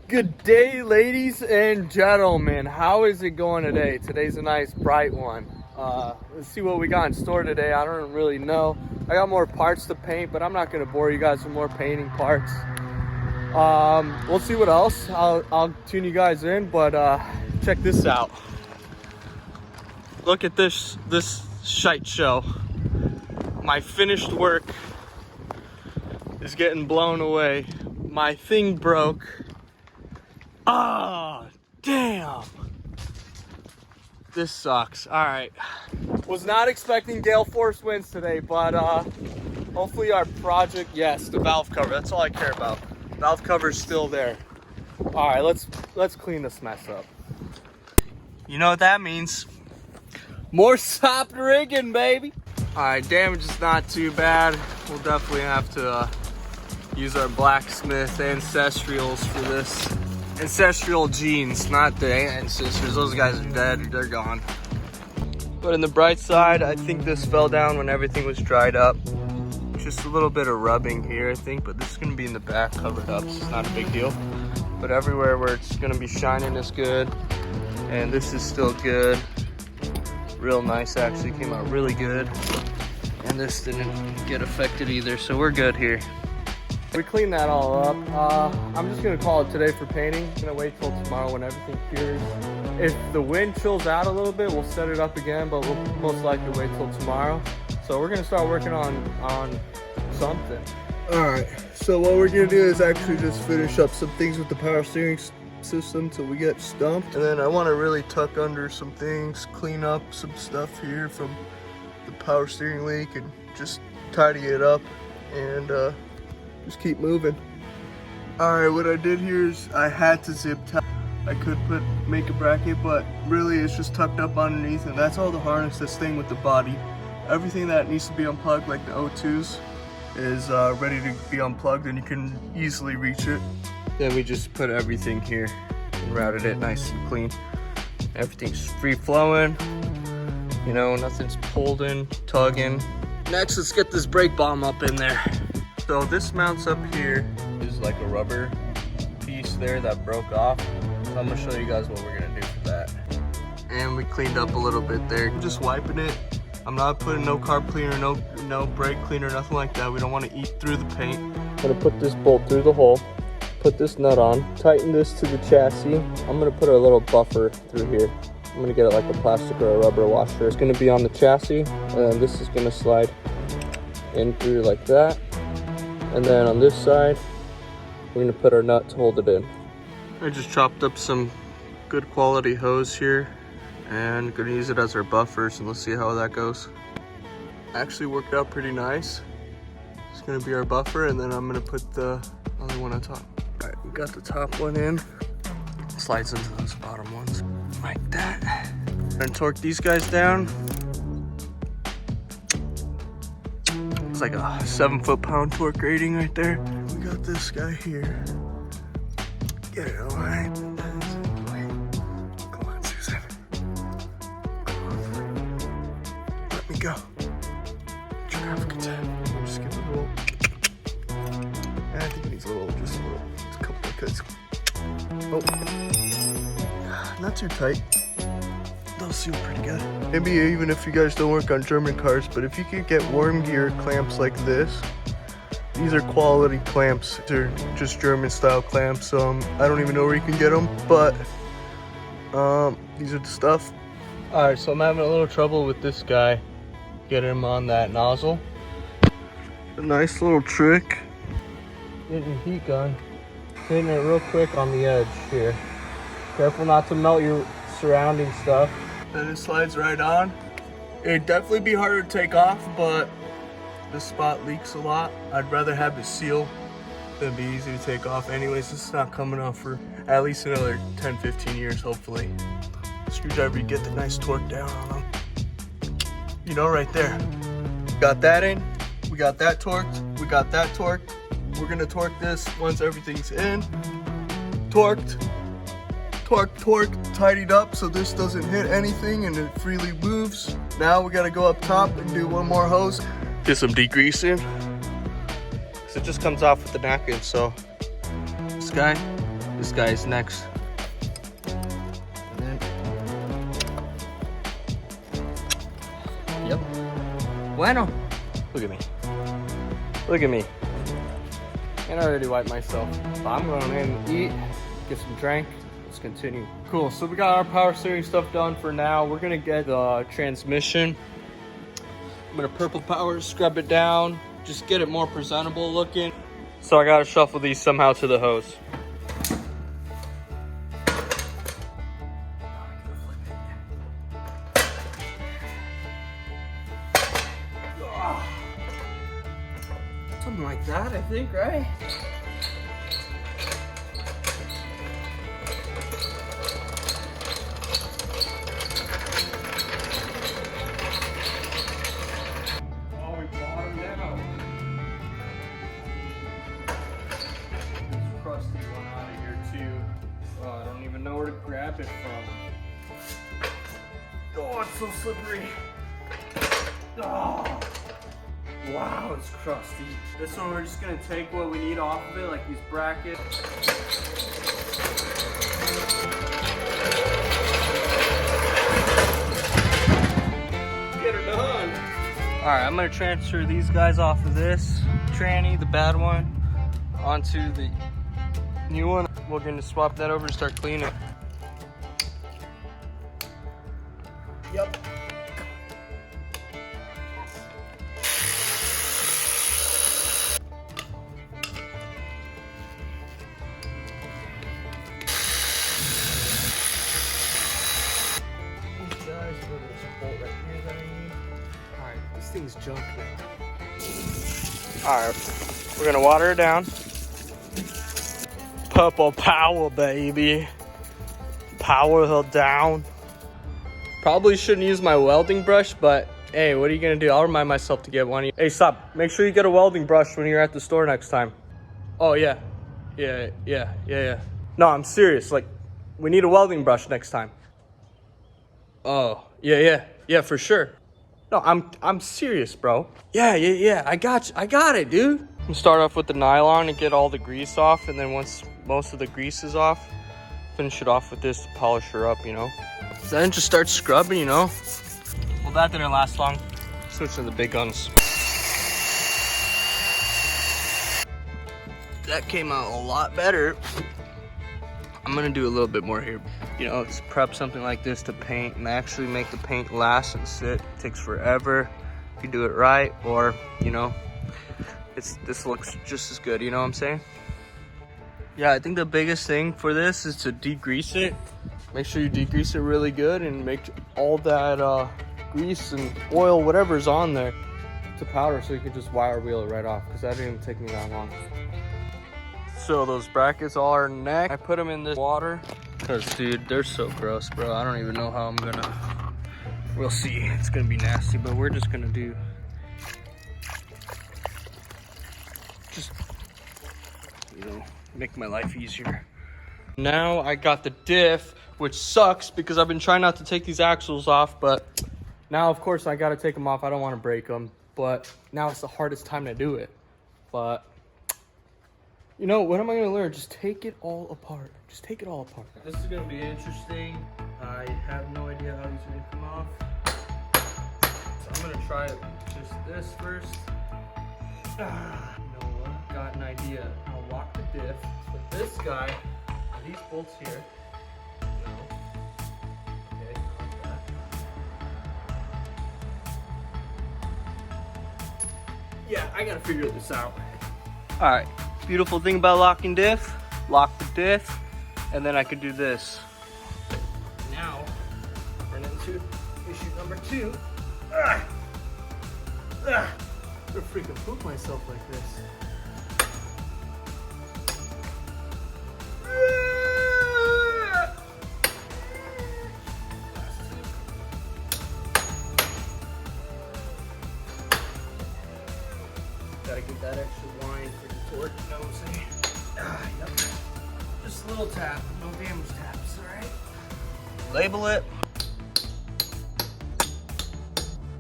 Good day, ladies and gentlemen. How is it going today? Today's a nice bright one. Let's see what we got in store today. I don't really know. I got more parts to paint, but I'm not going to bore you guys with more painting parts. We'll see what else. I'll tune you guys in, but check this out. Look at this shite show. My finished work is getting blown away. My thing broke. Ah, damn. This sucks. All right. Was not expecting gale force winds today, but hopefully our project, yes, the valve cover. That's all I care about. Valve cover's still there. All right, let's clean this mess up. You know what that means? More sopped rigging, baby. All right, damage is not too bad. We'll definitely have to use our blacksmith ancestrals for this. Ancestral genes, not the ancestors. Those guys are dead, they're gone. But on the bright side, I think this fell down when everything was dried up. Just a little bit of rubbing here, I think, but this is gonna be in the back covered up, so it's not a big deal. But everywhere where it's gonna be shining is good. And this is still good. Real nice, actually, came out really good. And this didn't get affected either, so we're good here. We cleaned that all up. I'm just gonna call it today for painting. I'm gonna wait till tomorrow when everything cures. If the wind chills out a little bit, we'll set it up again, but we'll most likely wait till tomorrow. So we're gonna start working on something. All right, so what we're gonna do is actually just finish up some things with the power steering system till we get stumped. And then I wanna really tuck under some things, clean up some stuff here from the power steering leak and just tidy it up and just keep moving. All right, what I did here is I had to zip tie. I could make a bracket, but really it's just tucked up underneath, and that's all the harness that's staying with the body. Everything that needs to be unplugged, like the O2s, is ready to be unplugged, and you can easily reach it. Then we just put everything here and routed it nice and clean. Everything's free flowing, you know, nothing's pulled in, tugging. Next, let's get this brake bomb up in there. So this mounts up here is like a rubber piece there that broke off. So I'm gonna show you guys what we're gonna do for that. And we cleaned up a little bit there. I'm just wiping it. I'm not putting no carb cleaner, no brake cleaner, nothing like that. We don't want to eat through the paint. I'm gonna put this bolt through the hole, put this nut on, tighten this to the chassis. I'm gonna put a little buffer through here. I'm gonna get it like a plastic or a rubber washer. It's gonna be on the chassis, and this is gonna slide in through like that. And then on this side, we're gonna put our nut to hold it in. I just chopped up some good quality hose here and gonna use it as our buffers, and let's see how that goes. Actually worked out pretty nice. It's gonna be our buffer, and then I'm gonna put the other one on top. All right, we got the top one in. Slides into those bottom ones, like that. And torque these guys down. It's like a 7 foot-pound torque rating right there. We got this guy here. Get it all right. Come on, Susan. Come on. Let me go. Traffic attack. Just give it a little. I think it needs just a couple of cuts. Oh, not too tight. Those seal pretty good. Maybe even if you guys don't work on German cars, but if you could get worm gear clamps like this, these are quality clamps. They're just German style clamps. I don't even know where you can get them, but these are the stuff. All right, so I'm having a little trouble with this guy, getting him on that nozzle. A nice little trick. Getting your heat gun, hitting it real quick on the edge here. Careful not to melt your surrounding stuff. Then it slides right on. It'd definitely be harder to take off, but this spot leaks a lot. I'd rather have it seal than be easy to take off. Anyways, this is not coming off for at least another 10-15 years, hopefully. Screwdriver, you get the nice torque down on them. You know, right there. Got that in, we got that torqued, we got that torqued. We're gonna torque this once everything's in. Torqued, tidied up so this doesn't hit anything and it freely moves. Now we gotta go up top and do one more hose. Get some degreasing. So it just comes off with the napkin, so this guy This guy is next. And then, yep. Bueno. Look at me. Look at me. And I already wiped myself. But I'm going in and eat, get some drink. Let's continue. Cool, so we got our power steering stuff done for now. We're gonna get the transmission. I'm gonna purple power, scrub it down, just get it more presentable looking. So I gotta shuffle these somehow to the hose. Something like that, I think, right? Oh, we bottomed out. This crusty one out of here too. Oh, I don't even know where to grab it from. Oh, it's so slippery. Oh. Wow, it's crusty. This one we're just gonna take what we need off of it, like these brackets. Get her done. All right, I'm gonna transfer these guys off of this tranny, the bad one, onto the new one. We're gonna swap that over and start cleaning. Yep. This thing's junk now. Alright, we're gonna water it down. Purple power, baby. Power her down. Probably shouldn't use my welding brush, but hey, what are you gonna do? I'll remind myself to get one. Hey, stop. Make sure you get a welding brush when you're at the store next time. Oh, yeah. Yeah. No, I'm serious. Like, we need a welding brush next time. Oh, yeah, for sure. No, I'm serious, bro. Yeah. I got it, dude. I'm gonna start off with the nylon and get all the grease off, and then once most of the grease is off, finish it off with this to polish her up, you know. Then just start scrubbing, you know. Well, that didn't last long. Switch to the big guns. That came out a lot better. I'm gonna do a little bit more here. You know, let's prep something like this to paint and actually make the paint last and sit. It takes forever if you do it right, or, you know, this looks just as good, you know what I'm saying? Yeah, I think the biggest thing for this is to degrease it. Make sure you degrease it really good and make all that grease and oil, whatever's on there, to powder, so you can just wire wheel it right off, because that didn't even take me that long. So those brackets all are neck. I put them in this water because, dude, they're so gross, bro. I don't even know how I'm gonna, we'll see. It's gonna be nasty, but we're just gonna do, just, you know, make my life easier. Now I got the diff, which sucks because I've been trying not to take these axles off, but now, of course, I gotta take them off. I don't wanna break them, but now it's the hardest time to do it. But you know, what am I gonna learn? Just take it all apart. Just take it all apart. This is gonna be interesting. I have no idea how these are gonna come off. So I'm gonna try it just this first. You know what? Got an idea. I'll lock the diff. But this guy, these bolts here. No. Okay, like that. Yeah, I gotta figure this out. All right. Beautiful thing about locking diff, lock the diff, and then I could do this. Now, run into issue number 2. I'm gonna freaking poop myself like this. Gotta get that extra line for the torque, you know what I'm saying? Yep. Just a little tap, no damage taps, alright? Label it.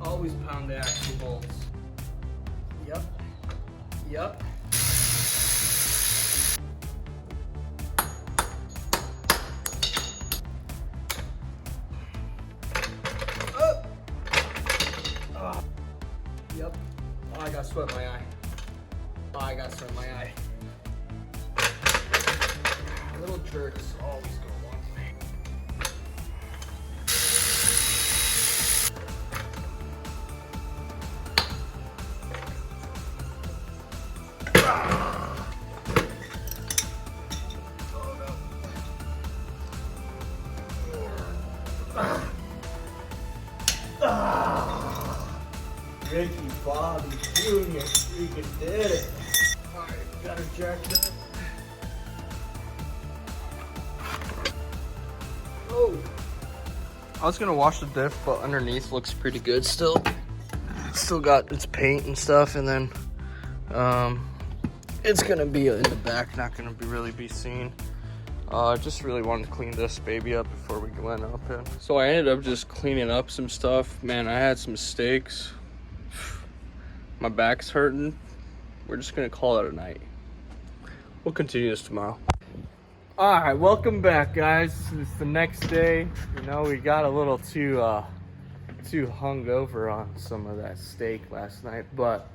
Always pound the axle bolts. Yep. sweat in my eye. Oh, I got sweat in my eye. Little jerks always go one way. Ricky Bobby Jr. freaking did it. Alright, got her jacked up. Oh. I was gonna wash the diff, but underneath looks pretty good still. Still got its paint and stuff, and then it's gonna be in the back, not gonna really be seen. Just really wanted to clean this baby up before we went up in. So I ended up just cleaning up some stuff. Man, I had some steaks. My back's hurting. We're just gonna call it a night. We'll continue this tomorrow. All right, welcome back, guys. It's the next day. You know, we got a little too hungover on some of that steak last night, but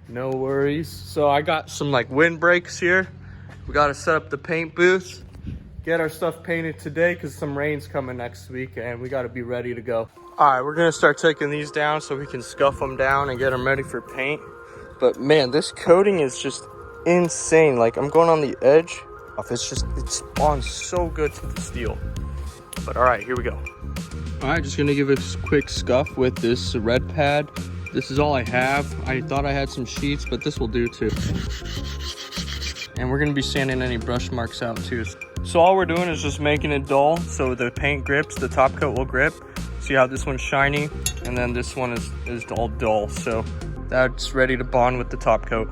no worries. So I got some like windbreaks here. We got to set up the paint booth, get our stuff painted today because some rain's coming next week, and we got to be ready to go. All right, we're gonna start taking these down so we can scuff them down and get them ready for paint. But man, this coating is just insane. Like, I'm going on the edge. It's on so good to the steel. But all right, here we go. All right, just gonna give a quick scuff with this red pad. This is all I have. I thought I had some sheets, but this will do too. And we're gonna be sanding any brush marks out too. So all we're doing is just making it dull so the paint grips, the top coat will grip. See how this one's shiny, and then this one is all dull. So that's ready to bond with the top coat.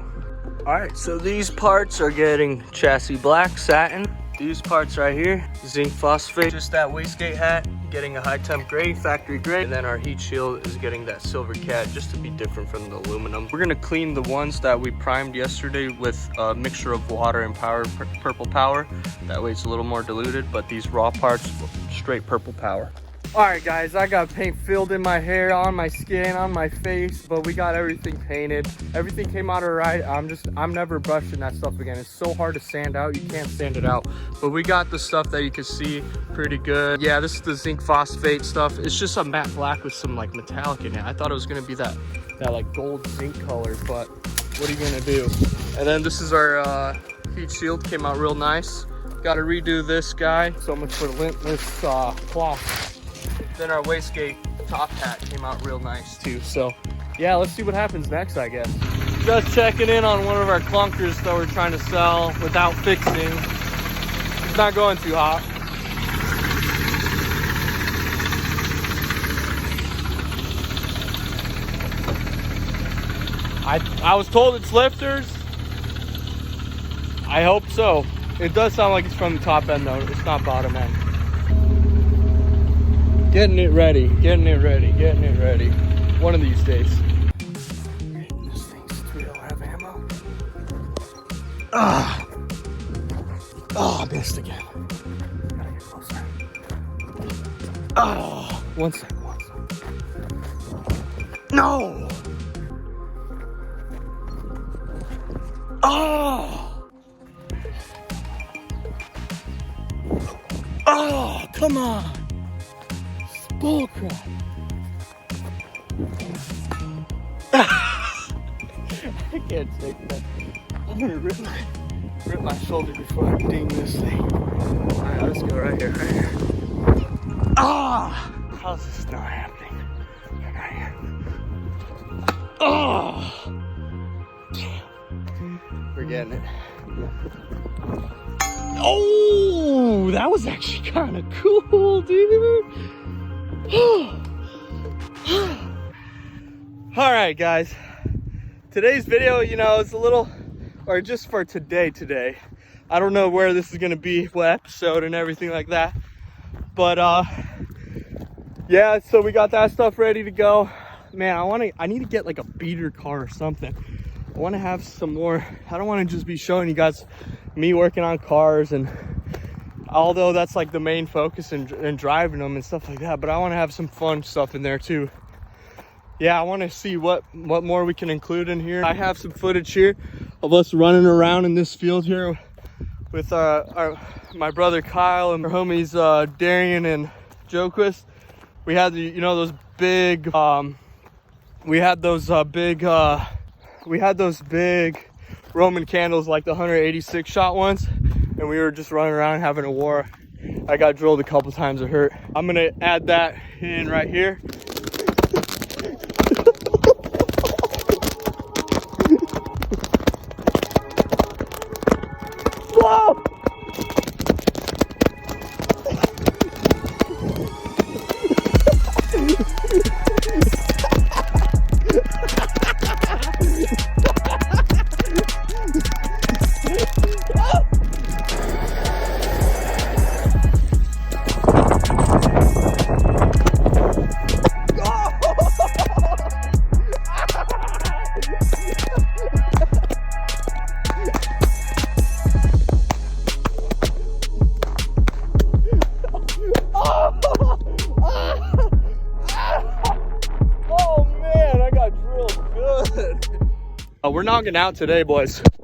All right, so these parts are getting chassis black satin. These parts right here, zinc phosphate. Just that wastegate hat, getting a high temp gray, factory gray. And then our heat shield is getting that silver cat, just to be different from the aluminum. We're gonna clean the ones that we primed yesterday with a mixture of water and purple power. That way it's a little more diluted, but these raw parts, straight purple power. All right, guys, I got paint filled in my hair, on my skin, on my face, but we got everything painted. Everything came out all right. I'm never brushing that stuff again. It's so hard to sand out. You can't sand it out. But we got the stuff that you can see pretty good. Yeah, this is the zinc phosphate stuff. It's just a matte black with some like metallic in it. I thought it was gonna be that like gold zinc color, but what are you gonna do? And then this is our heat shield, came out real nice. Got to redo this guy. So much for lintless cloth. Then our wastegate top hat came out real nice too. So yeah, let's see what happens next, I guess. Just checking in on one of our clunkers that we're trying to sell without fixing. It's not going too hot. I was told it's lifters. I hope so. It does sound like it's from the top end though. It's not bottom end. Getting it ready, getting it ready, getting it ready. One of these days. Getting this thing since we don't have ammo. Ah! Oh, I missed again. Gotta get closer. Oh, one sec. No! Oh! Oh, come on! Bullcrap! I can't take that. I'm gonna rip my shoulder before I ding this thing. Alright, let's go right here, right here. Ah! Oh, how's this not happening? Right here. Oh! Damn. We're getting it. Oh! That was actually kind of cool, dude! All right, guys, today's video, you know, is a little, or just for today, I don't know where this is gonna be, what episode and everything like that, but yeah, so we got that stuff ready to go. Man, I need to get like a beater car or something. I want to have some more. I don't want to just be showing you guys me working on cars, and although that's like the main focus and driving them and stuff like that, but I want to have some fun stuff in there too. yeah, I want to see what more we can include in here. I have some footage here of us running around in this field here with my brother Kyle and our homies Darian and Joquist. We had the, you know, those big we had those big Roman candles, like the 186 shot ones, and we were just running around having a war. I got drilled a couple times, it hurt. I'm gonna add that in right here. Whoa! We're knocking out today, boys.